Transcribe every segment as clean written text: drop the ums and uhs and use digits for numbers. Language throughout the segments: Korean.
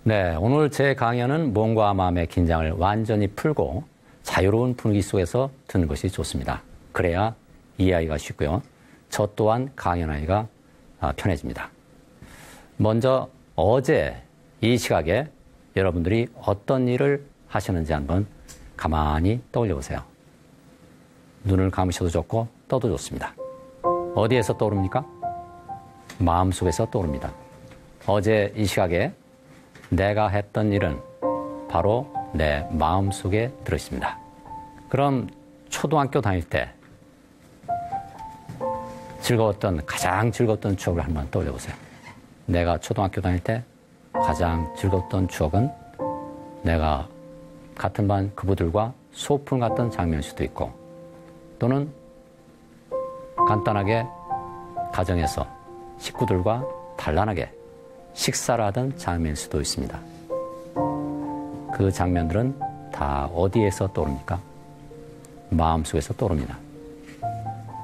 네, 오늘 제 강연은 몸과 마음의 긴장을 완전히 풀고 자유로운 분위기 속에서 듣는 것이 좋습니다. 그래야 이해하기가 쉽고요. 저 또한 강연하기가 편해집니다. 먼저 어제 이 시각에 여러분들이 어떤 일을 하시는지 한번 가만히 떠올려 보세요. 눈을 감으셔도 좋고 떠도 좋습니다. 어디에서 떠오릅니까? 마음속에서 떠오릅니다. 어제 이 시각에 내가 했던 일은 바로 내 마음속에 들어있습니다. 그럼 초등학교 다닐 때 가장 즐거웠던 추억을 한번 떠올려 보세요. 내가 초등학교 다닐 때 가장 즐거웠던 추억은 내가 같은 반 그부들과 소풍 갔던 장면일 수도 있고, 또는 간단하게 가정에서 식구들과 단란하게 식사를 하던 장면일 수도 있습니다. 그 장면들은 다 어디에서 떠오릅니까? 마음속에서 떠오릅니다.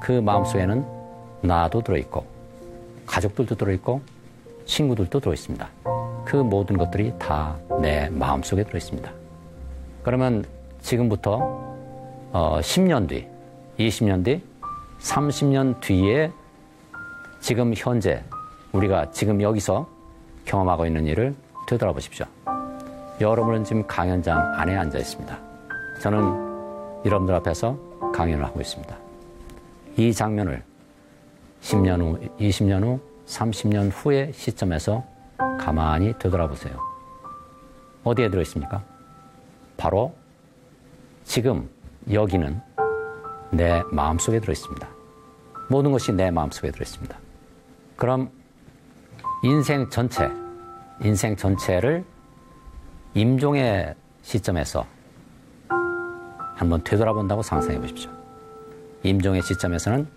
그 마음속에는 나도 들어있고 가족들도 들어있고 친구들도 들어있습니다. 그 모든 것들이 다 내 마음속에 들어있습니다. 그러면 지금부터 10년 뒤, 20년 뒤, 30년 뒤에 지금 현재 우리가 지금 여기서 경험하고 있는 일을 되돌아보십시오. 여러분은 지금 강연장 안에 앉아 있습니다. 저는 여러분들 앞에서 강연을 하고 있습니다. 이 장면을 10년 후, 20년 후, 30년 후의 시점에서 가만히 되돌아보세요. 어디에 들어있습니까? 바로 지금 여기는 내 마음속에 들어있습니다. 모든 것이 내 마음속에 들어있습니다. 그럼 인생 전체를 임종의 시점에서 한번 되돌아본다고 상상해 보십시오. 임종의 시점에서는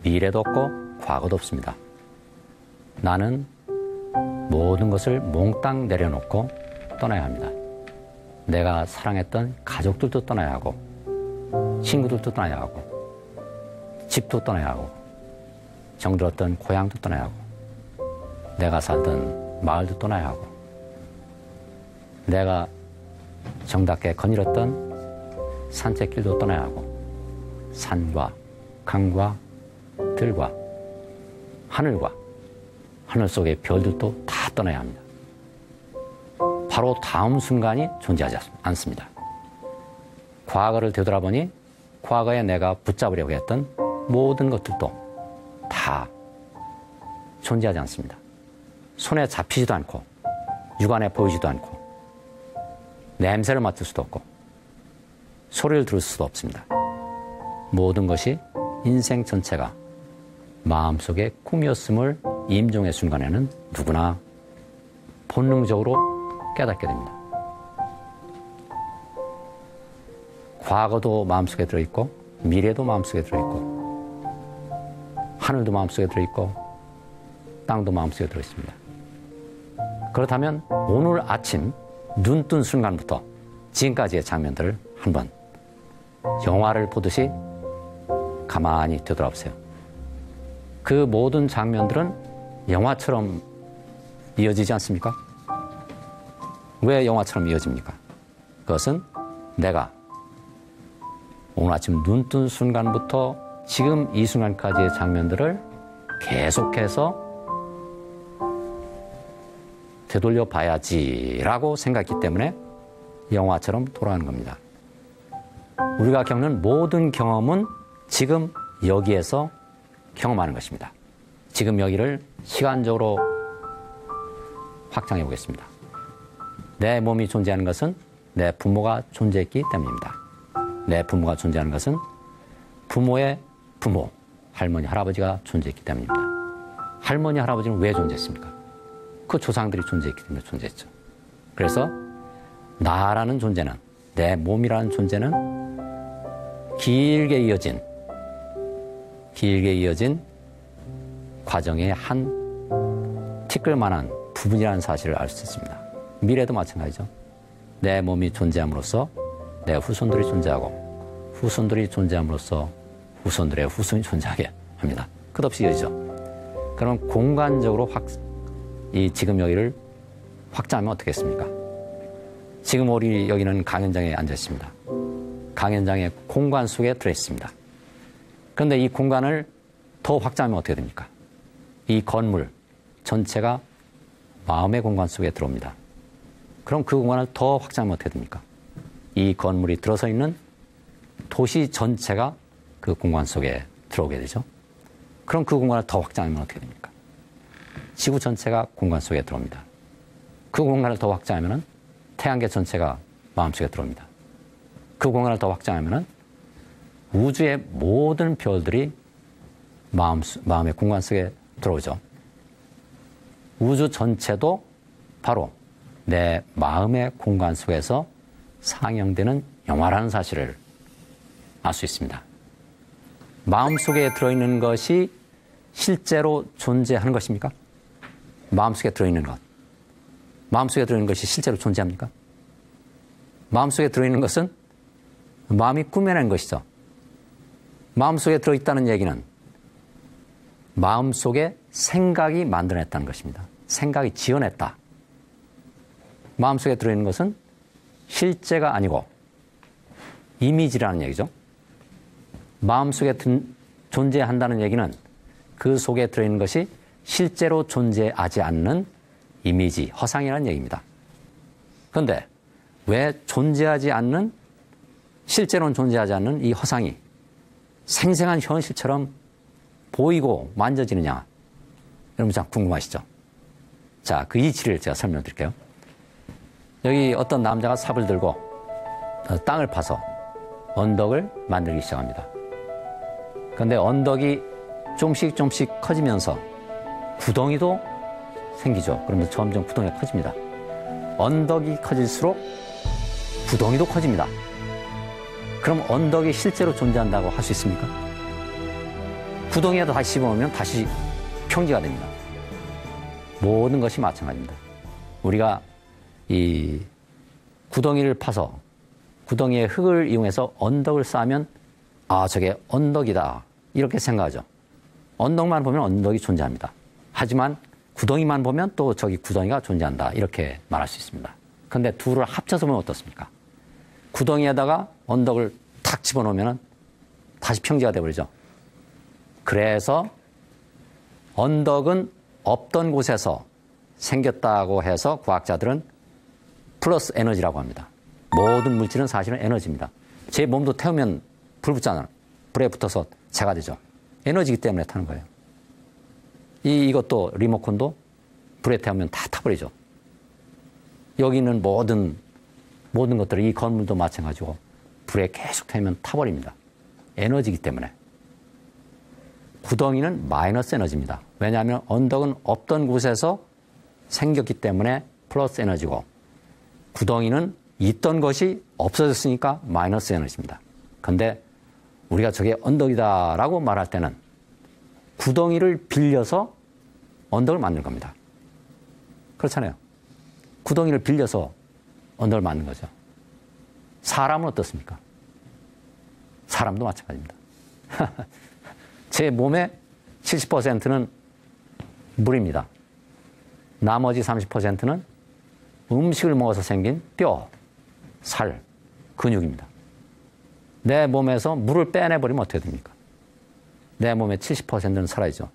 미래도 없고 과거도 없습니다. 나는 모든 것을 몽땅 내려놓고 떠나야 합니다. 내가 사랑했던 가족들도 떠나야 하고, 친구들도 떠나야 하고, 집도 떠나야 하고, 정들었던 고향도 떠나야 하고, 내가 살던 마을도 떠나야 하고, 내가 정답게 거닐었던 산책길도 떠나야 하고, 산과 강과 들과 하늘과 하늘 속의 별들도 다 떠나야 합니다. 바로 다음 순간이 존재하지 않습니다. 과거를 되돌아보니 과거에 내가 붙잡으려고 했던 모든 것들도 다 존재하지 않습니다. 손에 잡히지도 않고 육안에 보이지도 않고 냄새를 맡을 수도 없고 소리를 들을 수도 없습니다. 모든 것이 인생 전체가 마음속의 꿈이었음을 임종의 순간에는 누구나 본능적으로 깨닫게 됩니다. 과거도 마음속에 들어있고 미래도 마음속에 들어있고 하늘도 마음속에 들어있고 땅도 마음속에 들어있습니다. 그렇다면 오늘 아침 눈 뜬 순간부터 지금까지의 장면들을 한번 영화를 보듯이 가만히 되돌아보세요. 그 모든 장면들은 영화처럼 이어지지 않습니까? 왜 영화처럼 이어집니까? 그것은 내가 오늘 아침 눈 뜬 순간부터 지금 이 순간까지의 장면들을 계속해서 되돌려 봐야지라고 생각했기 때문에 영화처럼 돌아가는 겁니다. 우리가 겪는 모든 경험은 지금 여기에서 경험하는 것입니다. 지금 여기를 시간적으로 확장해 보겠습니다. 내 몸이 존재하는 것은 내 부모가 존재했기 때문입니다. 내 부모가 존재하는 것은 부모의 부모, 할머니, 할아버지가 존재했기 때문입니다. 할머니, 할아버지는 왜 존재했습니까? 그 조상들이 존재했기 때문에 존재했죠. 그래서 나라는 존재는, 내 몸이라는 존재는 길게 이어진 과정의 한 티끌만한 부분이라는 사실을 알 수 있습니다. 미래도 마찬가지죠. 내 몸이 존재함으로써 내 후손들이 존재하고, 후손들이 존재함으로써 후손들의 후손이 존재하게 합니다. 끝없이 이어지죠. 그럼 공간적으로 이 지금 여기를 확장하면 어떻겠습니까? 지금 우리 여기는 강연장에 앉아 있습니다. 강연장의 공간 속에 들어있습니다. 그런데 이 공간을 더 확장하면 어떻게 됩니까? 이 건물 전체가 마음의 공간 속에 들어옵니다. 그럼 그 공간을 더 확장하면 어떻게 됩니까? 이 건물이 들어서 있는 도시 전체가 그 공간 속에 들어오게 되죠. 그럼 그 공간을 더 확장하면 어떻게 됩니까? 지구 전체가 공간 속에 들어옵니다. 그 공간을 더 확장하면 태양계 전체가 마음속에 들어옵니다. 그 공간을 더 확장하면 우주의 모든 별들이 마음의 공간 속에 들어오죠. 우주 전체도 바로 내 마음의 공간 속에서 상영되는 영화라는 사실을 알 수 있습니다. 마음속에 들어있는 것이 실제로 존재하는 것입니까? 마음속에 들어있는 것. 마음속에 들어있는 것이 실제로 존재합니까? 마음속에 들어있는 것은 마음이 꾸며낸 것이죠. 마음속에 들어있다는 얘기는 마음속에 생각이 만들어냈다는 것입니다. 생각이 지어냈다. 마음속에 들어있는 것은 실제가 아니고 이미지라는 얘기죠. 마음속에 존재한다는 얘기는 그 속에 들어있는 것이 실제로 존재하지 않는 이미지, 허상이라는 얘기입니다. 그런데 왜 존재하지 않는, 실제로는 존재하지 않는 이 허상이 생생한 현실처럼 보이고 만져지느냐? 여러분 참 궁금하시죠? 자, 그 이치를 제가 설명드릴게요. 여기 어떤 남자가 삽을 들고 땅을 파서 언덕을 만들기 시작합니다. 그런데 언덕이 좀씩 커지면서 구덩이도 생기죠. 그러면서 점점 구덩이가 커집니다. 언덕이 커질수록 구덩이도 커집니다. 그럼 언덕이 실제로 존재한다고 할 수 있습니까? 구덩이에다 다시 집어넣으면 다시 평지가 됩니다. 모든 것이 마찬가지입니다. 우리가 이 구덩이를 파서 구덩이의 흙을 이용해서 언덕을 쌓으면 아, 저게 언덕이다. 이렇게 생각하죠. 언덕만 보면 언덕이 존재합니다. 하지만 구덩이만 보면 또 저기 구덩이가 존재한다. 이렇게 말할 수 있습니다. 그런데 둘을 합쳐서 보면 어떻습니까? 구덩이에다가 언덕을 탁 집어넣으면 다시 평지가 되어버리죠. 그래서 언덕은 없던 곳에서 생겼다고 해서 과학자들은 플러스 에너지라고 합니다. 모든 물질은 사실은 에너지입니다. 제 몸도 태우면 불 붙잖아요. 불에 붙어서 재가 되죠. 에너지이기 때문에 타는 거예요. 이것도 리모컨도 불에 태우면 다 타버리죠. 여기 있는 모든 것들, 이 건물도 마찬가지고 불에 계속 태우면 타버립니다. 에너지이기 때문에. 구덩이는 마이너스 에너지입니다. 왜냐하면 언덕은 없던 곳에서 생겼기 때문에 플러스 에너지고 구덩이는 있던 것이 없어졌으니까 마이너스 에너지입니다. 그런데 우리가 저게 언덕이다라고 말할 때는 구덩이를 빌려서 언덕을 만든 겁니다. 그렇잖아요. 구덩이를 빌려서 언덕을 만든 거죠. 사람은 어떻습니까? 사람도 마찬가지입니다. 제 몸의 70%는 물입니다. 나머지 30%는 음식을 먹어서 생긴 뼈, 살, 근육입니다. 내 몸에서 물을 빼내버리면 어떻게 됩니까? 내 몸의 70%는 사라지죠.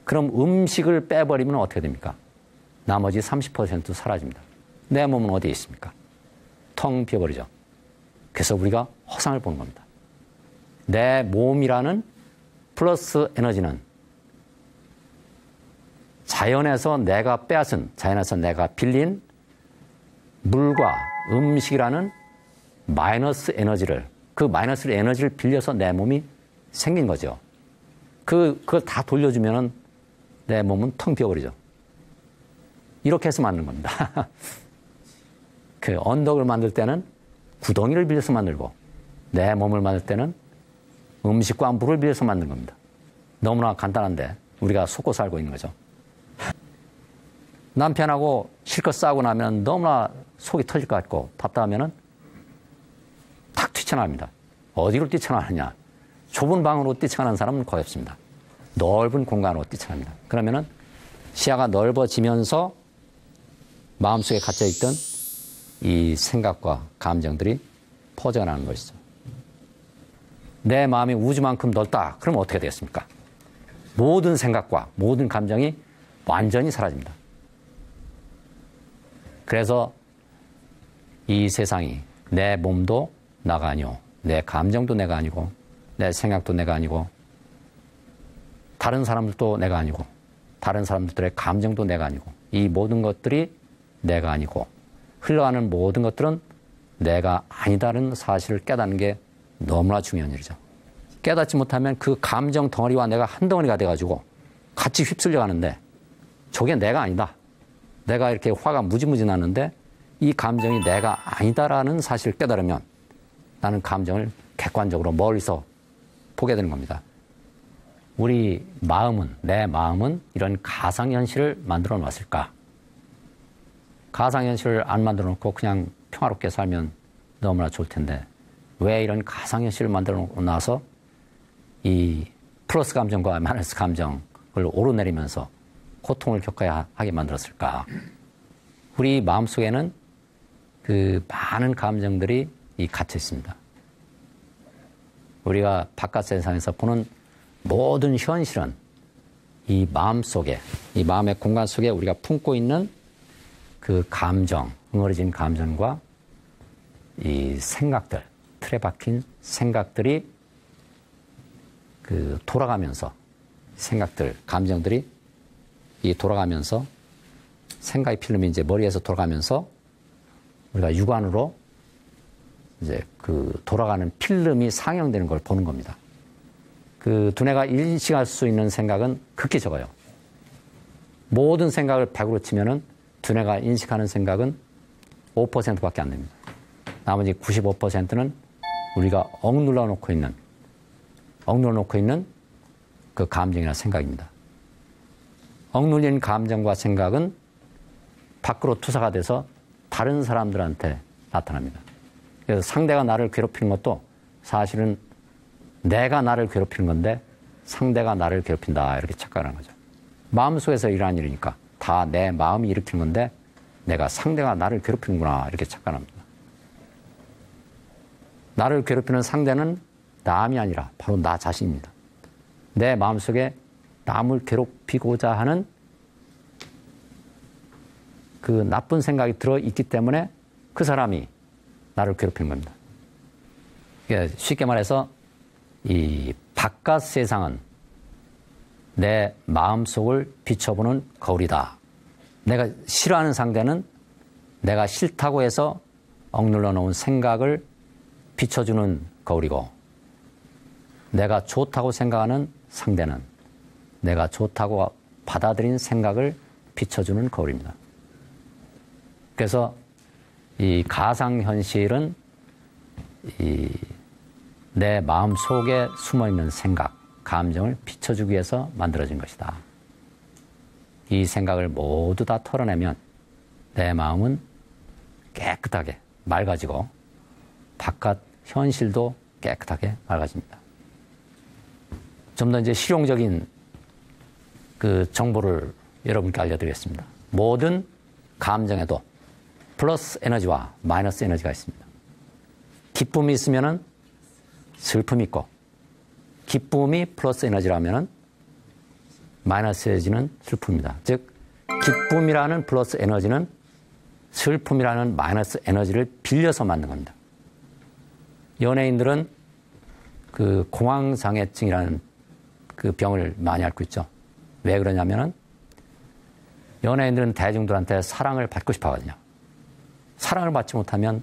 그럼 음식을 빼버리면 어떻게 됩니까? 나머지 30% 사라집니다. 내 몸은 어디에 있습니까? 텅 비어버리죠. 그래서 우리가 허상을 보는 겁니다. 내 몸이라는 플러스 에너지는 자연에서 내가 빼앗은, 자연에서 내가 빌린 물과 음식이라는 마이너스 에너지를, 그 마이너스 에너지를 빌려서 내 몸이 생긴 거죠. 그걸 다 돌려주면은 내 몸은 텅 비어버리죠. 이렇게 해서 만든 겁니다. 그 언덕을 만들 때는 구덩이를 빌려서 만들고 내 몸을 만들 때는 음식과 물을 빌려서 만든 겁니다. 너무나 간단한데 우리가 속고 살고 있는 거죠. 남편하고 실컷 싸우고 나면 너무나 속이 터질 것 같고 답답하면은 탁 뛰쳐나갑니다. 어디로 뛰쳐나가느냐? 좁은 방으로 뛰쳐나가는 사람은 거의 없습니다. 넓은 공간으로 뛰쳐납니다. 그러면은 시야가 넓어지면서 마음속에 갇혀있던 이 생각과 감정들이 퍼져나가는 것이죠. 내 마음이 우주만큼 넓다. 그러면 어떻게 되겠습니까? 모든 생각과 모든 감정이 완전히 사라집니다. 그래서 이 세상이 내 몸도 나가 아니오, 내 감정도 내가 아니고, 내 생각도 내가 아니고, 다른 사람들도 내가 아니고, 다른 사람들의 감정도 내가 아니고, 이 모든 것들이 내가 아니고, 흘러가는 모든 것들은 내가 아니다는 사실을 깨닫는 게 너무나 중요한 일이죠. 깨닫지 못하면 그 감정 덩어리와 내가 한 덩어리가 돼가지고 같이 휩쓸려 가는데 저게 내가 아니다. 내가 이렇게 화가 무지무지 나는데 이 감정이 내가 아니다라는 사실을 깨달으면 나는 감정을 객관적으로 멀리서 보게 되는 겁니다. 우리 마음은, 내 마음은 이런 가상현실을 만들어 놨을까? 가상현실을 안 만들어 놓고 그냥 평화롭게 살면 너무나 좋을 텐데 왜 이런 가상현실을 만들어 놔서 이 플러스 감정과 마이너스 감정을 오르내리면서 고통을 겪어야 하게 만들었을까? 우리 마음속에는 그 많은 감정들이 갇혀 있습니다. 우리가 바깥 세상에서 보는 모든 현실은 이 마음 속에, 이 마음의 공간 속에 우리가 품고 있는 그 감정, 응어리진 감정과 이 생각들, 틀에 박힌 생각들이 그 돌아가면서 생각들, 감정들이 이 돌아가면서 생각의 필름이 이제 머리에서 돌아가면서 우리가 육안으로 이제 그 돌아가는 필름이 상영되는 걸 보는 겁니다. 그 두뇌가 인식할 수 있는 생각은 극히 적어요. 모든 생각을 100으로 치면은 두뇌가 인식하는 생각은 5%밖에 안 됩니다. 나머지 95%는 우리가 억눌러 놓고 있는 그 감정이나 생각입니다. 억눌린 감정과 생각은 밖으로 투사가 돼서 다른 사람들한테 나타납니다. 그래서 상대가 나를 괴롭히는 것도 사실은 내가 나를 괴롭히는 건데 상대가 나를 괴롭힌다 이렇게 착각하는 거죠. 마음속에서 일어나는 일이니까 다 내 마음이 일으키는 건데 내가 상대가 나를 괴롭히는구나 이렇게 착각합니다. 나를 괴롭히는 상대는 남이 아니라 바로 나 자신입니다. 내 마음속에 남을 괴롭히고자 하는 그 나쁜 생각이 들어있기 때문에 그 사람이 나를 괴롭히는 겁니다. 쉽게 말해서 이 바깥 세상은 내 마음속을 비춰보는 거울이다. 내가 싫어하는 상대는 내가 싫다고 해서 억눌러 놓은 생각을 비춰주는 거울이고 내가 좋다고 생각하는 상대는 내가 좋다고 받아들인 생각을 비춰주는 거울입니다. 그래서 이 가상현실은 내 마음 속에 숨어있는 생각, 감정을 비춰주기 위해서 만들어진 것이다. 이 생각을 모두 다 털어내면 내 마음은 깨끗하게 맑아지고 바깥 현실도 깨끗하게 맑아집니다. 좀 더 이제 실용적인 그 정보를 여러분께 알려드리겠습니다. 모든 감정에도 플러스 에너지와 마이너스 에너지가 있습니다. 기쁨이 있으면은 슬픔이 있고, 기쁨이 플러스 에너지라면은 마이너스 에너지는 슬픔입니다. 즉, 기쁨이라는 플러스 에너지는 슬픔이라는 마이너스 에너지를 빌려서 만든 겁니다. 연예인들은 그 공황장애증이라는 그 병을 많이 앓고 있죠. 왜 그러냐면은 연예인들은 대중들한테 사랑을 받고 싶어 하거든요. 사랑을 받지 못하면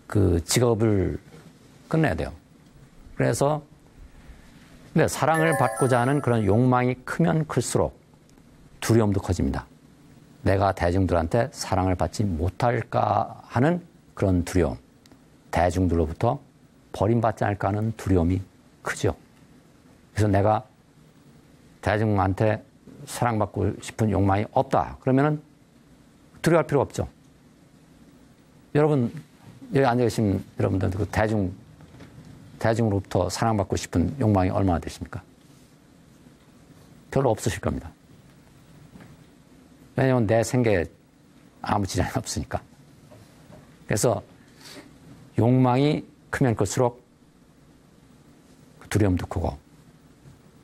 그 직업을 끝내야 돼요. 그래서 근데 사랑을 받고자 하는 그런 욕망이 크면 클수록 두려움도 커집니다. 내가 대중들한테 사랑을 받지 못할까 하는 그런 두려움, 대중들로부터 버림받지 않을까 하는 두려움이 크죠. 그래서 내가 대중한테 사랑받고 싶은 욕망이 없다. 그러면은 두려워할 필요가 없죠. 여러분, 여기 앉아 계신 여러분들, 그 대중으로부터 사랑받고 싶은 욕망이 얼마나 되십니까? 별로 없으실 겁니다. 왜냐하면 내 생계 아무 지장이 없으니까. 그래서 욕망이 크면 클수록 두려움도 크고,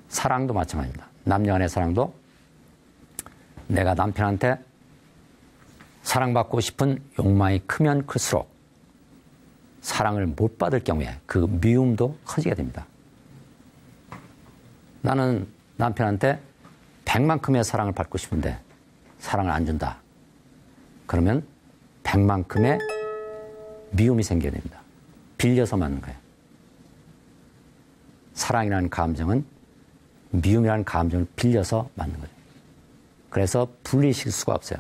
사랑도 마찬가지입니다. 남녀 간의 사랑도 내가 남편한테 사랑받고 싶은 욕망이 크면 클수록 사랑을 못 받을 경우에 그 미움도 커지게 됩니다. 나는 남편한테 100만큼의 사랑을 받고 싶은데 사랑을 안 준다. 그러면 100만큼의 미움이 생겨야 됩니다. 빌려서 맞는 거예요. 사랑이라는 감정은 미움이라는 감정을 빌려서 맞는 거예요. 그래서 분리시킬 수가 없어요.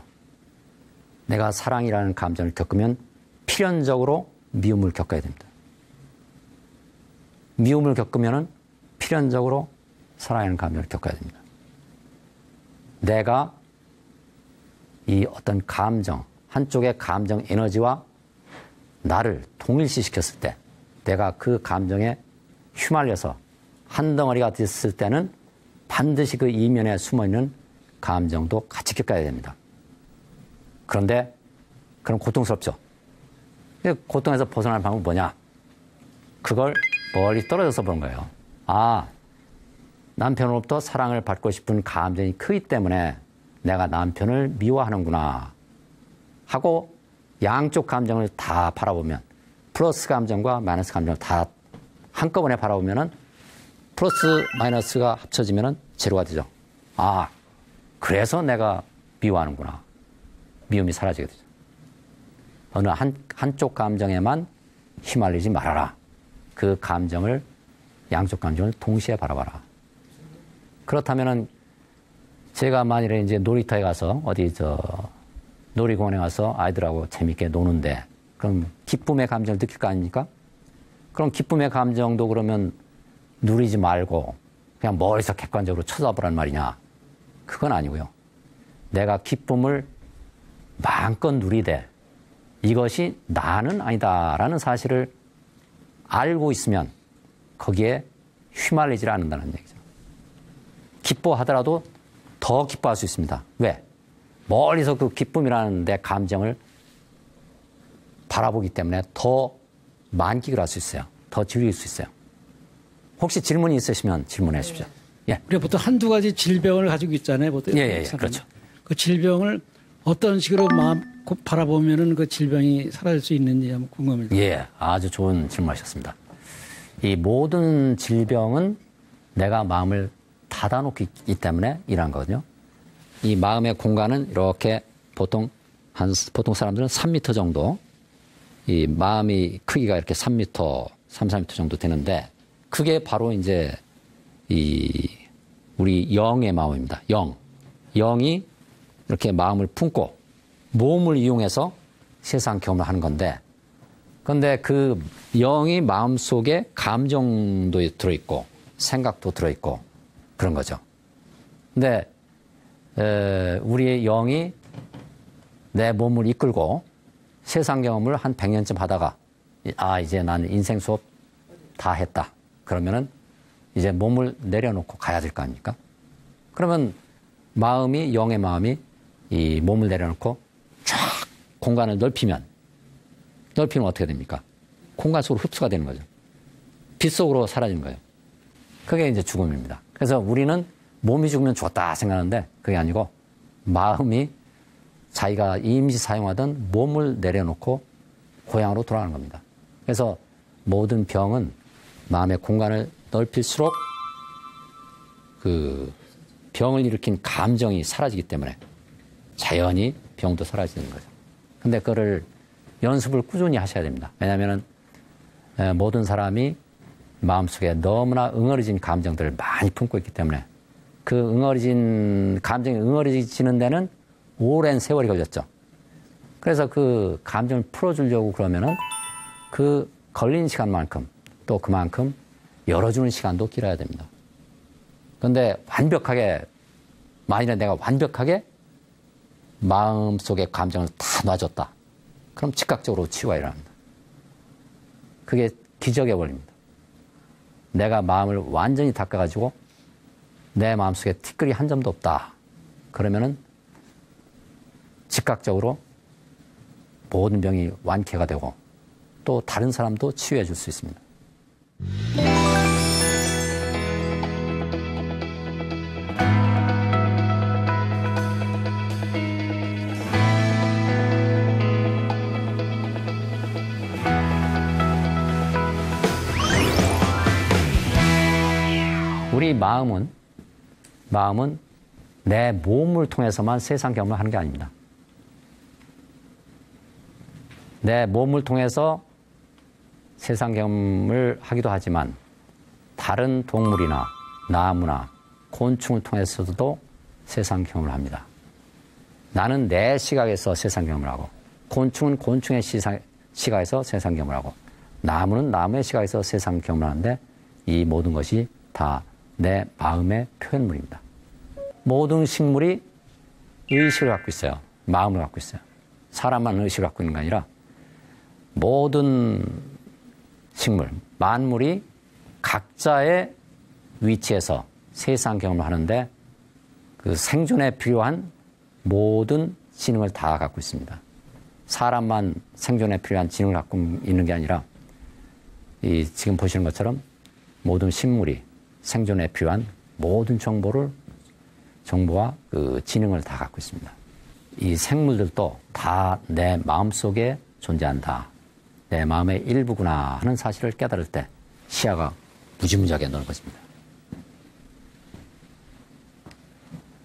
내가 사랑이라는 감정을 겪으면 필연적으로 미움을 겪어야 됩니다. 미움을 겪으면 필연적으로 사랑이라는 감정을 겪어야 됩니다. 내가 이 어떤 감정, 한쪽의 감정 에너지와 나를 동일시시켰을 때, 내가 그 감정에 휘말려서 한 덩어리가 됐을 때는 반드시 그 이면에 숨어있는 감정도 같이 겪어야 됩니다. 그런데 그럼 고통스럽죠. 고통에서 벗어날 방법은 뭐냐? 그걸 멀리 떨어져서 보는 거예요. 아, 남편으로부터 사랑을 받고 싶은 감정이 크기 때문에 내가 남편을 미워하는구나 하고 양쪽 감정을 다 바라보면, 플러스 감정과 마이너스 감정을 다 한꺼번에 바라보면은 플러스 마이너스가 합쳐지면은 제로가 되죠. 아, 그래서 내가 미워하는구나. 미움이 사라지게 되죠. 어느 한쪽 감정에만 휘말리지 말아라. 그 감정을, 양쪽 감정을 동시에 바라봐라. 그렇다면은 제가 만일에 이제 놀이터에 가서 놀이공원에 가서 아이들하고 재밌게 노는데, 그럼 기쁨의 감정을 느낄 거 아닙니까? 그럼 기쁨의 감정도 그러면 누리지 말고 그냥 멀리서 객관적으로 쳐다보란 말이냐? 그건 아니고요. 내가 기쁨을 마음껏 누리되 이것이 나는 아니다라는 사실을 알고 있으면 거기에 휘말리지 않는다는 얘기죠. 기뻐하더라도 더 기뻐할 수 있습니다. 왜? 멀리서 그 기쁨이라는 내 감정을 바라보기 때문에 더 만끽을 할 수 있어요. 더 즐길 수 있어요. 혹시 질문이 있으시면 질문해 주십시오. 예. 우리가 보통 한두 가지 질병을 가지고 있잖아요. 보통. 예, 그렇죠. 그 질병을 어떤 식으로 바라보면은 그 질병이 사라질 수 있는지 한번 궁금합니다. 예, 아주 좋은 질문하셨습니다. 이 모든 질병은 내가 마음을 닫아놓기 때문에 일어난 거거든요. 이 마음의 공간은 이렇게 보통 사람들은 3m 정도, 이 마음이 크기가 이렇게 3m, 4m 정도 되는데, 그게 바로 이제 우리 영의 마음입니다. 영이 이렇게 마음을 품고 몸을 이용해서 세상 경험을 하는 건데, 그런데 그 영이 마음 속에 감정도 들어있고 생각도 들어있고 그런 거죠. 근데 우리의 영이 내 몸을 이끌고 세상 경험을 한 100년쯤 하다가, 이제 나는 인생 수업 다 했다. 그러면은 이제 몸을 내려놓고 가야 될 거 아닙니까? 그러면 영의 마음이 이 몸을 내려놓고 쫙 공간을 넓히면 어떻게 됩니까? 공간 속으로 흡수가 되는 거죠. 빛 속으로 사라지는 거예요. 그게 이제 죽음입니다. 그래서 우리는 몸이 죽으면 죽었다 생각하는데 그게 아니고, 마음이 자기가 임시 사용하던 몸을 내려놓고 고향으로 돌아가는 겁니다. 그래서 모든 병은 마음의 공간을 넓힐수록 그 병을 일으킨 감정이 사라지기 때문에 자연히 병도 사라지는 거죠. 근데 그거를 연습을 꾸준히 하셔야 됩니다. 왜냐하면 모든 사람이 마음속에 너무나 응어리진 감정들을 많이 품고 있기 때문에 그 감정이 응어리지는 데는 오랜 세월이 걸렸죠. 그래서 그 감정을 풀어주려고 그러면은 그 걸린 시간만큼 또 그만큼 열어주는 시간도 길어야 됩니다. 그런데 만일에 내가 완벽하게 마음속의 감정을 다 놔줬다. 그럼 즉각적으로 치유가 일어납니다. 그게 기적의 원리입니다. 내가 마음을 완전히 닦아가지고 내 마음속에 티끌이 한 점도 없다. 그러면은 즉각적으로 모든 병이 완쾌가 되고 또 다른 사람도 치유해 줄 수 있습니다. 우리 마음은 내 몸을 통해서만 세상 경험을 하는 게 아닙니다. 내 몸을 통해서 세상 경험을 하기도 하지만 다른 동물이나 나무나 곤충을 통해서도 세상 경험을 합니다. 나는 내 시각에서 세상 경험을 하고 곤충은 곤충의 시각에서 세상 경험을 하고 나무는 나무의 시각에서 세상 경험을 하는데 이 모든 것이 다 내 마음의 표현물입니다. 모든 식물이 의식을 갖고 있어요. 마음을 갖고 있어요. 사람만 의식을 갖고 있는 게 아니라 모든 식물, 만물이 각자의 위치에서 세상 경험을 하는데 그 생존에 필요한 모든 지능을 다 갖고 있습니다. 사람만 생존에 필요한 지능을 갖고 있는 게 아니라 이 지금 보시는 것처럼 모든 식물이 생존에 필요한 모든 정보와 그 지능을 다 갖고 있습니다. 이 생물들도 다 내 마음속에 존재한다. 내 마음의 일부구나 하는 사실을 깨달을 때 시야가 무지무지하게 넓어집니다.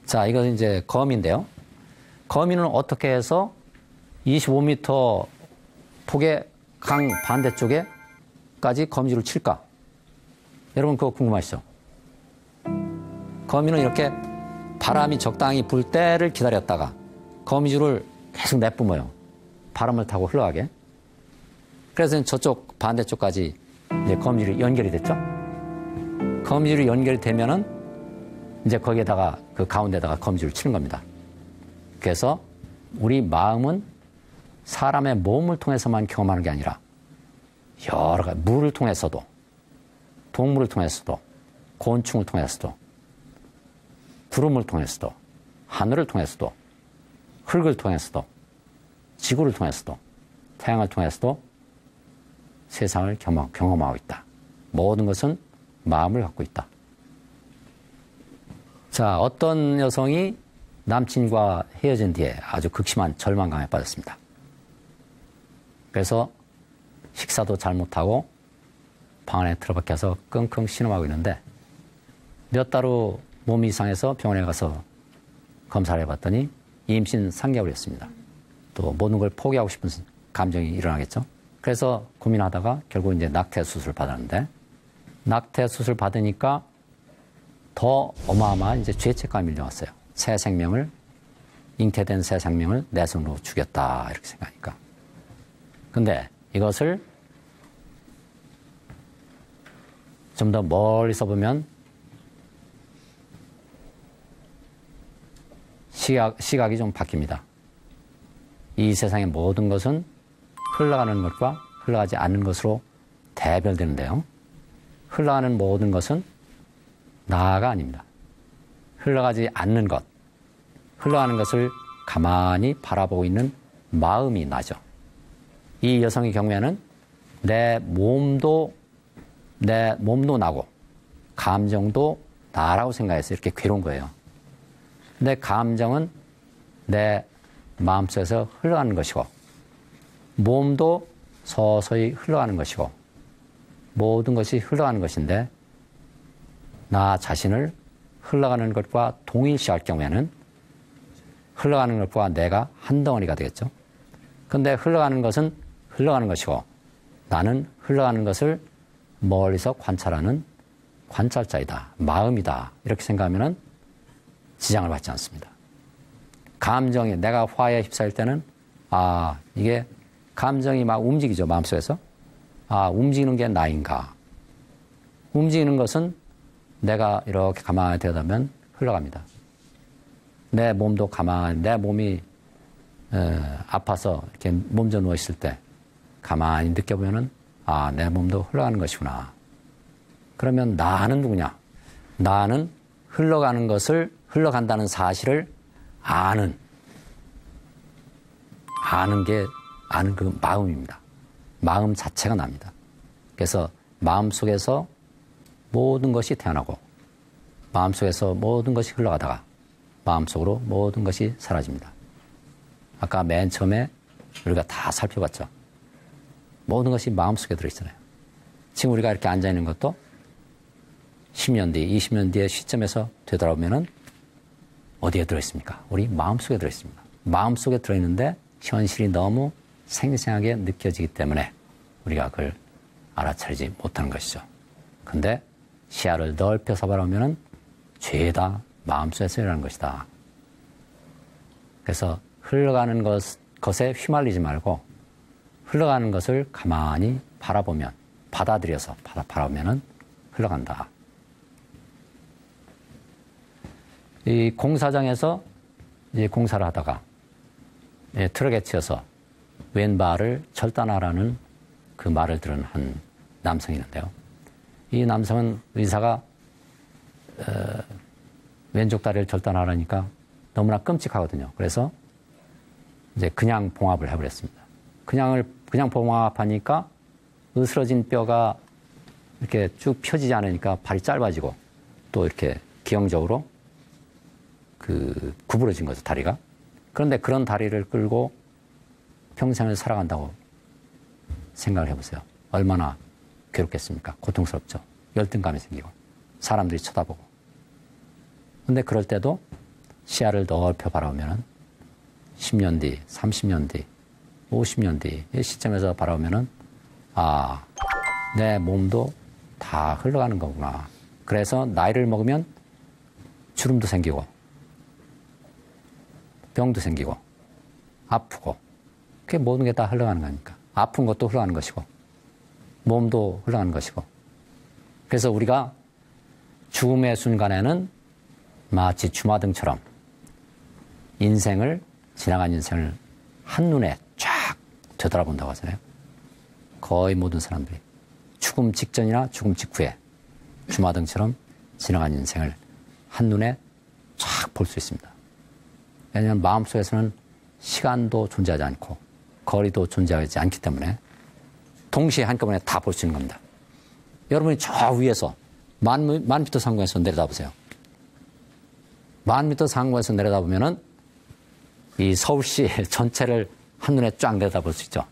자, 이건 이제 거미인데요. 거미는 어떻게 해서 25m 폭의 강 반대쪽에까지 거미줄을 칠까? 여러분 그거 궁금하시죠? 거미는 이렇게 바람이 적당히 불 때를 기다렸다가 거미줄을 계속 내뿜어요. 바람을 타고 흘러가게. 그래서 저쪽 반대쪽까지 이제 거미줄이 연결이 됐죠. 거미줄이 연결이 되면은 이제 거기에다가 그 가운데다가 거미줄을 치는 겁니다. 그래서 우리 마음은 사람의 몸을 통해서만 경험하는 게 아니라 여러 가지 물을 통해서도 동물을 통해서도 곤충을 통해서도 구름을 통해서도 하늘을 통해서도 흙을 통해서도 지구를 통해서도 태양을 통해서도 세상을 경험하고 있다. 모든 것은 마음을 갖고 있다. 자, 어떤 여성이 남친과 헤어진 뒤에 아주 극심한 절망감에 빠졌습니다. 그래서 식사도 잘못하고 방 안에 틀어박혀서 끙끙 신음하고 있는데 몇 달 후 몸이 이상해서 병원에 가서 검사를 해봤더니 임신 3개월이었습니다. 또 모든 걸 포기하고 싶은 감정이 일어나겠죠. 그래서 고민하다가 결국 이제 낙태 수술을 받았는데 낙태 수술 받으니까 더 어마어마한 이제 죄책감이 밀려왔어요. 새 생명을 잉태된 새 생명을 내 손으로 죽였다 이렇게 생각하니까. 근데 이것을 좀 더 멀리서 보면 시각이 좀 바뀝니다. 이 세상의 모든 것은 흘러가는 것과 흘러가지 않는 것으로 대별되는데요. 흘러가는 모든 것은 나가 아닙니다. 흘러가지 않는 것, 흘러가는 것을 가만히 바라보고 있는 마음이 나죠. 이 여성의 경우에는 내 몸도 나고 감정도 나라고 생각해서 이렇게 괴로운 거예요. 근데 감정은 내 마음속에서 흘러가는 것이고 몸도 서서히 흘러가는 것이고 모든 것이 흘러가는 것인데 나 자신을 흘러가는 것과 동일시할 경우에는 흘러가는 것과 내가 한 덩어리가 되겠죠. 근데 흘러가는 것은 흘러가는 것이고 나는 흘러가는 것을 멀리서 관찰하는 관찰자이다. 마음이다. 이렇게 생각하면 지장을 받지 않습니다. 감정이 내가 화에 휩싸일 때는 이게 감정이 막 움직이죠. 마음속에서. 움직이는 게 나인가. 움직이는 것은 내가 이렇게 가만히 들여다보면 흘러갑니다. 내 몸도 가만히 내 몸이 아파서 이렇게 몸져 누워있을 때 가만히 느껴보면은 내 몸도 흘러가는 것이구나. 그러면 나는 누구냐? 나는 흘러간다는 사실을 아는 게 아는 그 마음입니다. 마음 자체가 납니다. 그래서 마음속에서 모든 것이 태어나고 마음속에서 모든 것이 흘러가다가 마음속으로 모든 것이 사라집니다. 아까 맨 처음에 우리가 다 살펴봤죠. 모든 것이 마음속에 들어있잖아요. 지금 우리가 이렇게 앉아있는 것도 10년 뒤, 20년 뒤의 시점에서 되돌아보면은 어디에 들어있습니까? 우리 마음속에 들어있습니다. 마음속에 들어있는데 현실이 너무 생생하게 느껴지기 때문에 우리가 그걸 알아차리지 못하는 것이죠. 근데 시야를 넓혀서 바라보면은 죄다 마음속에서 일어나는 것이다. 그래서 흘러가는 것에 휘말리지 말고 흘러가는 것을 가만히 바라보면, 받아들여서 바라보면은 흘러간다. 이 공사장에서 이제 공사를 하다가 트럭에 치여서 왼발을 절단하라는 그 말을 들은 한 남성이 있는데요. 이 남성은 의사가 왼쪽 다리를 절단하라니까 너무나 끔찍하거든요. 그래서 이제 그냥 봉합을 해버렸습니다. 그냥 봉합하니까 으스러진 뼈가 이렇게 쭉 펴지지 않으니까 발이 짧아지고 또 이렇게 기형적으로 구부러진 거죠, 다리가. 그런데 그런 다리를 끌고 평생을 살아간다고 생각을 해보세요. 얼마나 괴롭겠습니까? 고통스럽죠. 열등감이 생기고 사람들이 쳐다보고. 근데 그럴 때도 시야를 넓혀 바라보면은 10년 뒤, 30년 뒤, 50년 뒤의 시점에서 바라보면은 아, 내 몸도 다 흘러가는 거구나. 그래서 나이를 먹으면 주름도 생기고 병도 생기고 아프고 그게 모든 게 다 흘러가는 거니까. 아픈 것도 흘러가는 것이고 몸도 흘러가는 것이고. 그래서 우리가 죽음의 순간에는 마치 주마등처럼 지나간 인생을 한눈에 쫙 되돌아본다고 하잖아요. 거의 모든 사람들이 죽음 직전이나 죽음 직후에 주마등처럼 지나간 인생을 한눈에 쫙 볼 수 있습니다. 왜냐하면 마음속에서는 시간도 존재하지 않고 거리도 존재하지 않기 때문에 동시에 한꺼번에 다 볼 수 있는 겁니다. 여러분이 저 위에서 만 미터 상공에서 내려다보세요. 10,000m 상공에서 내려다보면은 이 서울시 전체를 한눈에 쫙 내려다볼 수 있죠.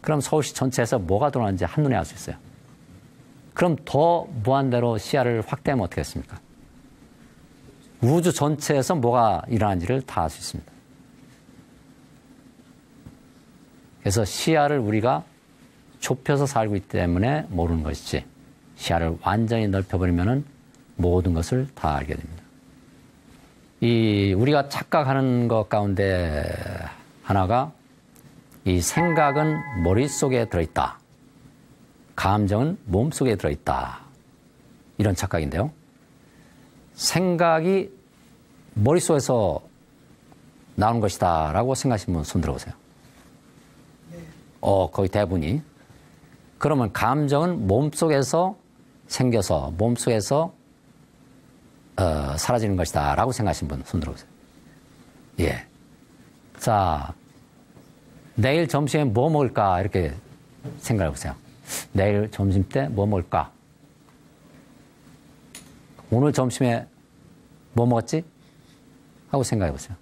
그럼 서울시 전체에서 뭐가 돌아가는지 한눈에 알 수 있어요. 그럼 더 무한대로 시야를 확대하면 어떻게 했습니까? 우주 전체에서 뭐가 일어나는지를 다 알 수 있습니다. 그래서 시야를 우리가 좁혀서 살고 있기 때문에 모르는 것이지 시야를 완전히 넓혀버리면 모든 것을 다 알게 됩니다. 우리가 착각하는 것 가운데 하나가 이 생각은 머릿속에 들어있다. 감정은 몸속에 들어있다. 이런 착각인데요. 생각이 머릿속에서 나오는 것이다 라고 생각하시는 분 손 들어보세요. 거의 대부분이. 그러면 감정은 몸속에서 생겨서 몸속에서 사라지는 것이다 라고 생각하시는 분 손 들어보세요. 예. 자, 내일 점심에 뭐 먹을까 이렇게 생각해 보세요. 내일 점심 때 뭐 먹을까? 오늘 점심에 뭐 먹었지? 하고 생각해 보세요.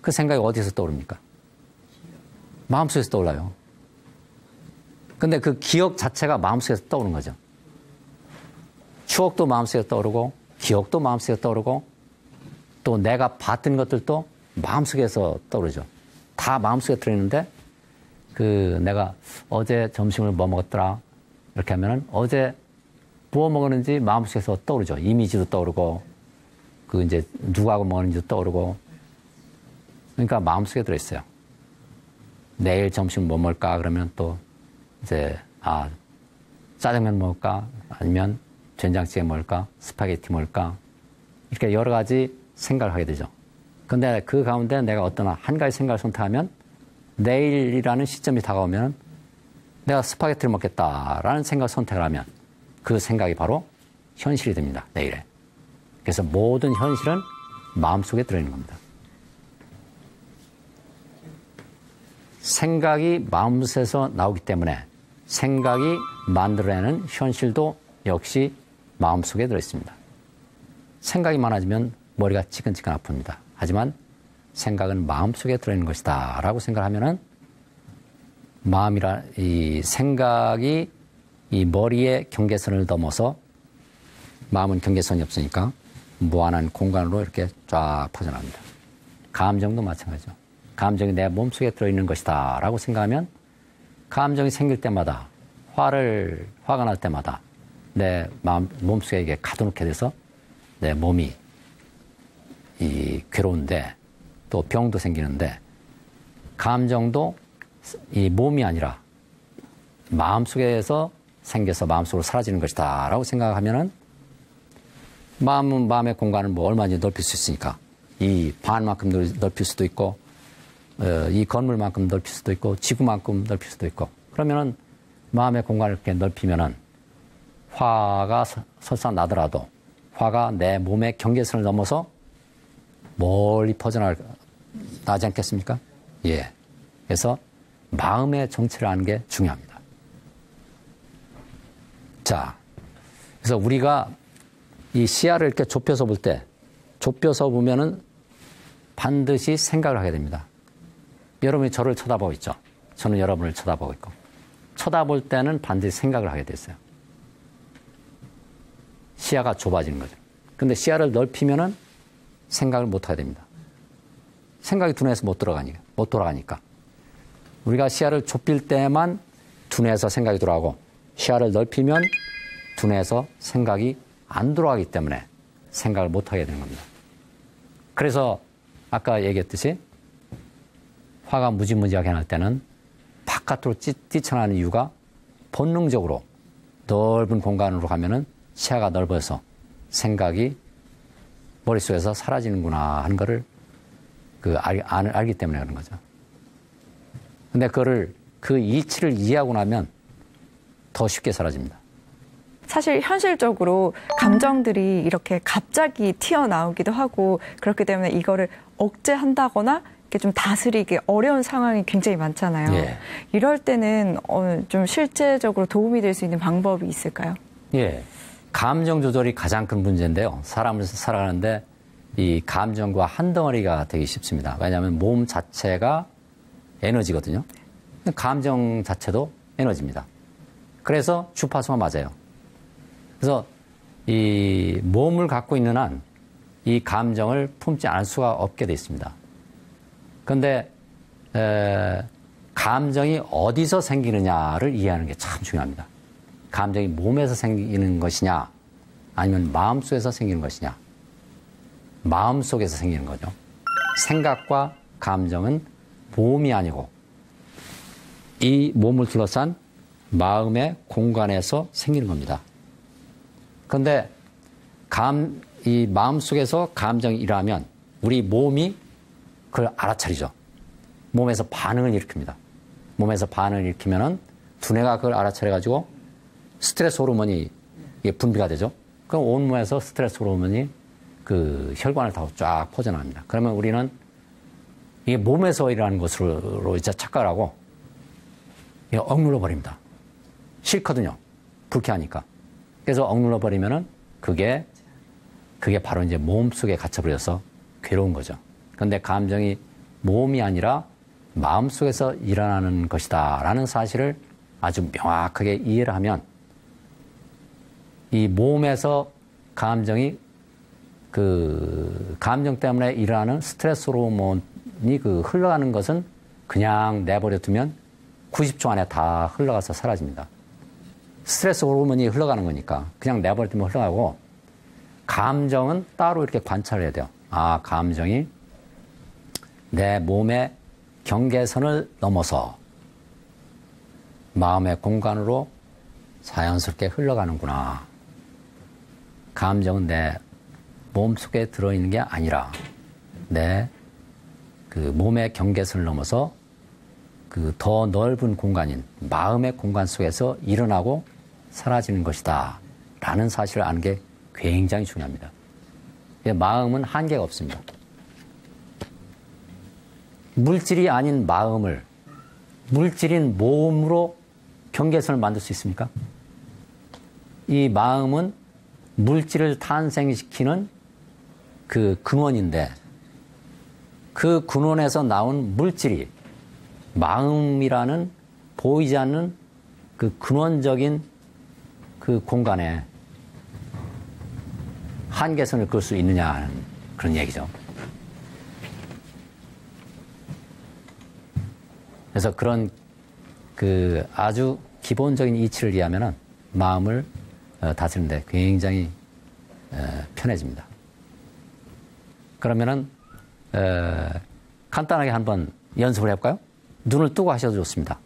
그 생각이 어디서 떠오릅니까? 마음속에서 떠올라요. 근데 그 기억 자체가 마음속에서 떠오르는 거죠. 추억도 마음속에 떠오르고 기억도 마음속에 떠오르고 또 내가 봤던 것들도 마음속에서 떠오르죠. 다 마음속에 들어있는데 내가 어제 점심을 뭐 먹었더라 이렇게 하면은 어제 뭐 먹었는지 마음속에서 떠오르죠. 이미지도 떠오르고 이제 누구하고 먹었는지도 떠오르고 그러니까 마음속에 들어있어요. 내일 점심 뭐 먹을까 그러면 또 이제 짜장면 먹을까 아니면 된장찌개 먹을까 스파게티 먹을까 이렇게 여러 가지 생각을 하게 되죠. 근데 그 가운데 내가 어떤 한 가지 생각을 선택하면 내일이라는 시점이 다가오면 내가 스파게티를 먹겠다라는 생각을 선택을 하면 그 생각이 바로 현실이 됩니다. 내일에. 그래서 모든 현실은 마음속에 들어있는 겁니다. 생각이 마음속에서 나오기 때문에 생각이 만들어내는 현실도 역시 마음속에 들어있습니다. 생각이 많아지면 머리가 찌근찌근 아픕니다. 하지만 생각은 마음속에 들어있는 것이다 라고 생각하면은 이 생각이 이 머리의 경계선을 넘어서 마음은 경계선이 없으니까 무한한 공간으로 이렇게 쫙 퍼져나갑니다. 감정도 마찬가지죠. 감정이 내 몸속에 들어있는 것이다 라고 생각하면 감정이 생길 때마다 화가 날 때마다 내 몸속에 이게 가둬놓게 돼서 내 몸이 괴로운데 또 병도 생기는데 감정도 이 몸이 아니라 마음속에서 생겨서 마음속으로 사라지는 것이다 라고 생각하면은 마음의 공간을 뭐 얼마든지 넓힐 수 있으니까 이 반만큼 넓힐 수도 있고 이 건물만큼 넓힐 수도 있고 지구만큼 넓힐 수도 있고 그러면은 마음의 공간을 이렇게 넓히면은 화가 설사 나더라도 화가 내 몸의 경계선을 넘어서 멀리 퍼져나가지 않겠습니까? 예. 그래서 마음의 정체를 아는 게 중요합니다. 자, 그래서 우리가 이 시야를 이렇게 좁혀서 보면은 반드시 생각을 하게 됩니다. 여러분이 저를 쳐다보고 있죠. 저는 여러분을 쳐다보고 있고. 쳐다볼 때는 반드시 생각을 하게 됐어요. 시야가 좁아지는 거죠. 근데 시야를 넓히면은 생각을 못 하게 됩니다. 생각이 두뇌에서 못 돌아가니까. 우리가 시야를 좁힐 때만 두뇌에서 생각이 돌아가고 시야를 넓히면 두뇌에서 생각이 안 돌아가기 때문에 생각을 못 하게 되는 겁니다. 그래서 아까 얘기했듯이 화가 무지무지하게 날 때는 바깥으로 뛰쳐나가는 이유가 본능적으로 넓은 공간으로 가면은 시야가 넓어서 생각이 머릿속에서 사라지는구나 하는 거를 알기 때문에 그런 거죠. 근데 그 이치를 이해하고 나면 더 쉽게 사라집니다. 사실 현실적으로 감정들이 이렇게 갑자기 튀어나오기도 하고 그렇기 때문에 이거를 억제한다거나 이렇게 좀 다스리기 어려운 상황이 굉장히 많잖아요. 예. 이럴 때는 좀 실제적으로 도움이 될 수 있는 방법이 있을까요? 예. 감정 조절이 가장 큰 문제인데요. 사람을 살아가는데 이 감정과 한 덩어리가 되기 쉽습니다. 왜냐하면 몸 자체가 에너지거든요. 감정 자체도 에너지입니다. 그래서 주파수가 맞아요. 그래서 이 몸을 갖고 있는 한 이 감정을 품지 않을 수가 없게 돼 있습니다. 그런데 감정이 어디서 생기느냐를 이해하는 게 참 중요합니다. 감정이 몸에서 생기는 것이냐 아니면 마음속에서 생기는 것이냐. 마음속에서 생기는 거죠. 생각과 감정은 몸이 아니고 이 몸을 둘러싼 마음의 공간에서 생기는 겁니다. 그런데 이 마음속에서 감정이 일어나면 우리 몸이 그걸 알아차리죠. 몸에서 반응을 일으킵니다. 몸에서 반응을 일으키면은 두뇌가 그걸 알아차려가지고 스트레스 호르몬이 분비가 되죠. 그럼 온몸에서 스트레스 호르몬이 그 혈관을 타고 쫙 퍼져나갑니다. 그러면 우리는 이게 몸에서 일어나는 것으로 이제 착각을 하고 억눌러 버립니다. 싫거든요. 불쾌하니까. 그래서 억눌러 버리면은 그게 바로 이제 몸 속에 갇혀버려서 괴로운 거죠. 그런데 감정이 몸이 아니라 마음 속에서 일어나는 것이다 라는 사실을 아주 명확하게 이해를 하면 이 몸에서 감정이 감정 때문에 일어나는 스트레스 호르몬이 흘러가는 것은 그냥 내버려 두면 90초 안에 다 흘러가서 사라집니다. 스트레스 호르몬이 흘러가는 거니까 그냥 내버려 두면 흘러가고 감정은 따로 이렇게 관찰해야 돼요. 아, 감정이 내 몸의 경계선을 넘어서 마음의 공간으로 자연스럽게 흘러가는구나. 감정은 내 몸속에 들어있는 게 아니라 내 몸의 경계선을 넘어서 더 넓은 공간인 마음의 공간 속에서 일어나고 사라지는 것이다 라는 사실을 아는 게 굉장히 중요합니다. 마음은 한계가 없습니다. 물질이 아닌 마음을 물질인 몸으로 경계선을 만들 수 있습니까? 이 마음은 물질을 탄생시키는 그 근원인데 그 근원에서 나온 물질이 마음이라는 보이지 않는 그 근원적인 그 공간에 한계선을 그을 수 있느냐 하는 그런 얘기죠. 그래서 그런 그 아주 기본적인 이치를 이해하면은 마음을 다스리는데 굉장히 편해집니다. 그러면은 간단하게 한번 연습을 해볼까요? 눈을 뜨고 하셔도 좋습니다.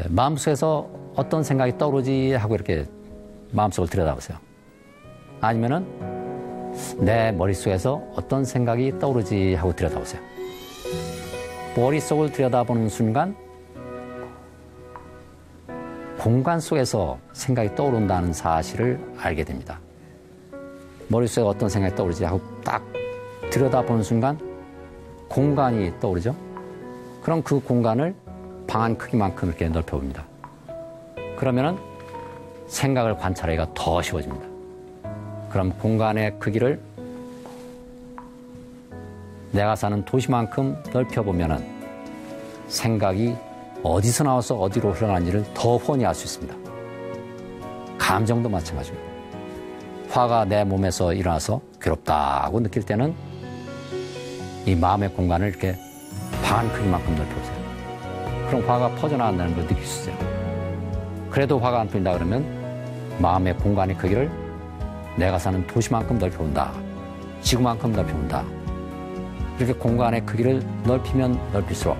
마음속에서 어떤 생각이 떠오르지 하고 이렇게 마음속을 들여다보세요. 아니면은 내 머릿속에서 어떤 생각이 떠오르지 하고 들여다보세요. 머릿속을 들여다보는 순간 공간 속에서 생각이 떠오른다는 사실을 알게 됩니다. 머릿속에 어떤 생각이 떠오르지 하고 딱 들여다보는 순간 공간이 떠오르죠. 그럼 그 공간을 방 안 크기만큼 이렇게 넓혀봅니다. 그러면은 생각을 관찰하기가 더 쉬워집니다. 그럼 공간의 크기를 내가 사는 도시만큼 넓혀보면은 생각이 어디서 나와서 어디로 흘러가는지를 더 훤히 알 수 있습니다. 감정도 마찬가지입니다. 화가 내 몸에서 일어나서 괴롭다고 느낄 때는 이 마음의 공간을 이렇게 방 안 크기만큼 넓혀보세요. 그럼 화가 퍼져나간다는 걸 느낄 수 있어요. 그래도 화가 안 풀린다 그러면 마음의 공간의 크기를 내가 사는 도시만큼 넓혀본다. 지구만큼 넓혀본다. 이렇게 공간의 크기를 넓히면 넓힐수록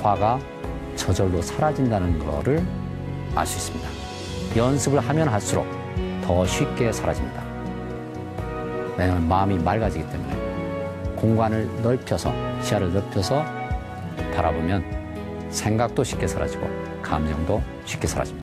화가 저절로 사라진다는 것을 알 수 있습니다. 연습을 하면 할수록 더 쉽게 사라집니다. 왜냐하면 마음이 맑아지기 때문에 공간을 넓혀서 시야를 넓혀서 바라보면 생각도 쉽게 사라지고 감정도 쉽게 사라집니다.